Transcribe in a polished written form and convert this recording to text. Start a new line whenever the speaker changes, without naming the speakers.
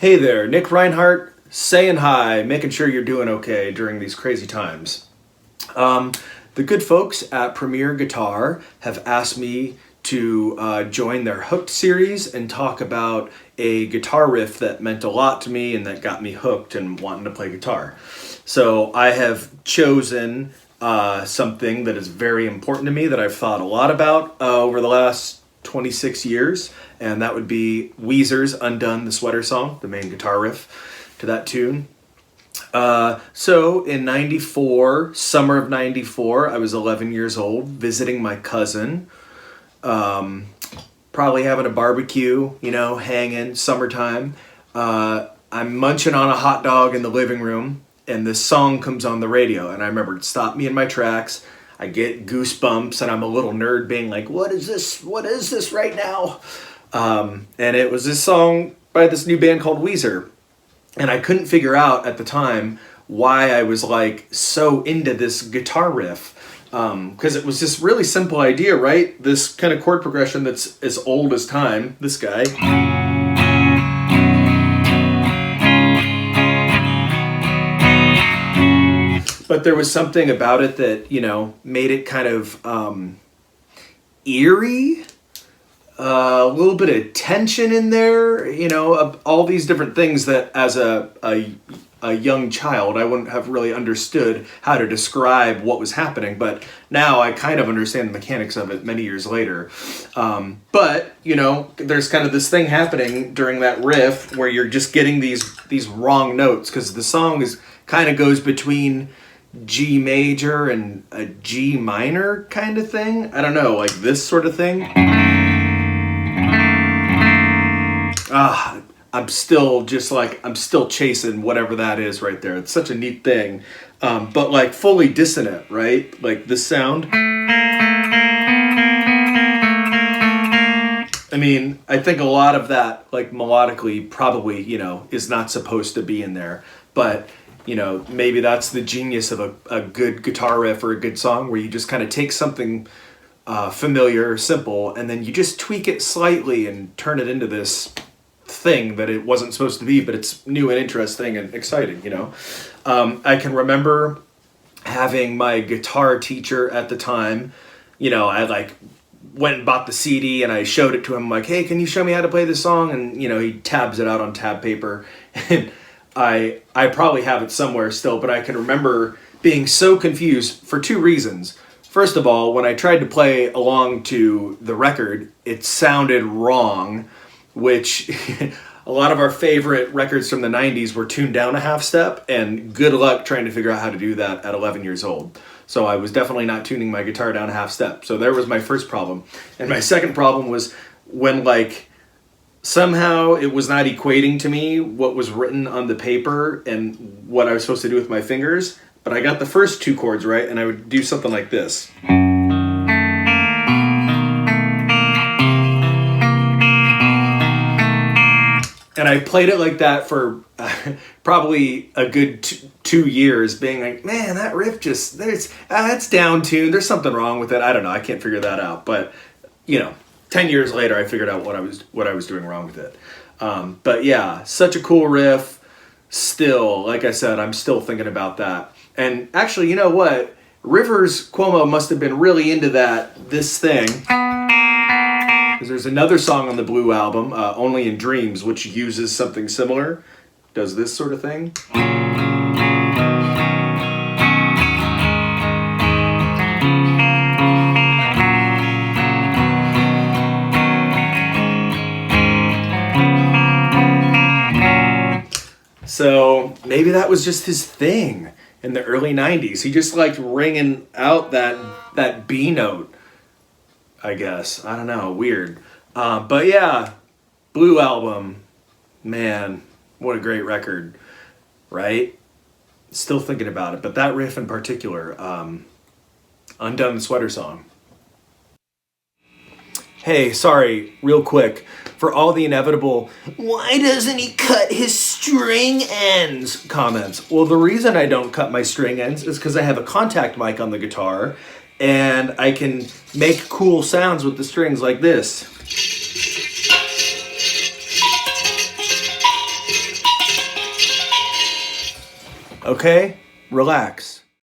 Hey there, Nick Reinhart, saying hi, making sure you're doing okay during these crazy times. The good folks at Premier Guitar have asked me to join their Hooked series and talk about a guitar riff that meant a lot to me and that got me hooked and wanting to play guitar. So I have chosen something that is very important to me that I've thought a lot about over the last 26 years, and that would be Weezer's Undone, the Sweater Song, the main guitar riff to that tune. So in 94, summer of 94, I was 11 years old, visiting my cousin, probably having a barbecue, hanging, summertime. I'm munching on a hot dog in the living room, and this song comes on the radio, and I remember it stopped me in my tracks. I get goosebumps, and I'm a little nerd being like, what is this? What is this right now? And it was this song by this new band called Weezer. And I couldn't figure out at the time why I was so into this guitar riff. Because it was this really simple idea, right? This kind of chord progression that's as old as time, this guy. But there was something about it that, made it kind of eerie, a little bit of tension in there, all these different things that as a young child, I wouldn't have really understood how to describe what was happening. But now I kind of understand the mechanics of it many years later. But, there's kind of this thing happening during that riff where you're just getting these wrong notes because the song kind of goes between G major and a G minor kind of thing. I don't know, like this sort of thing. I'm still chasing whatever that is right there. It's such a neat thing. But fully dissonant, right? Like this sound. I mean, I think a lot of that, melodically, probably, is not supposed to be in there. But maybe that's the genius of a good guitar riff or a good song where you just kind of take something familiar, simple, and then you just tweak it slightly and turn it into this thing that it wasn't supposed to be, but it's new and interesting and exciting, I can remember having my guitar teacher at the time, I went and bought the CD and I showed it to him like, hey, can you show me how to play this song? And, he tabs it out on tab paper and I probably have it somewhere still, but I can remember being so confused for two reasons. First of all, when I tried to play along to the record, it sounded wrong, which a lot of our favorite records from the 90s were tuned down a half step, and good luck trying to figure out how to do that at 11 years old. So I was definitely not tuning my guitar down a half step. So there was my first problem. And my second problem was when somehow it was not equating to me what was written on the paper and what I was supposed to do with my fingers, but I got the first two chords right, and I would do something like this. And I played it like that for probably a good 2 years, being like, man, that riff it's down-tuned, there's something wrong with it. I don't know, I can't figure that out, but 10 years later, I figured out what I was doing wrong with it. But yeah, such a cool riff. Still, like I said, I'm still thinking about that. And actually, you know what? Rivers Cuomo must have been really into this thing. Because there's another song on the Blue album, Only in Dreams, which uses something similar. Does this sort of thing. So maybe that was just his thing in the early 90s. He just liked ringing out that B note, I guess. I don't know, weird. But yeah, Blue album, man, what a great record, right? Still thinking about it, but that riff in particular, Undone, the Sweater Song. Hey, sorry, real quick. For all the inevitable, why doesn't he cut his string ends comments? Well, the reason I don't cut my string ends is because I have a contact mic on the guitar and I can make cool sounds with the strings like this. Okay? Relax.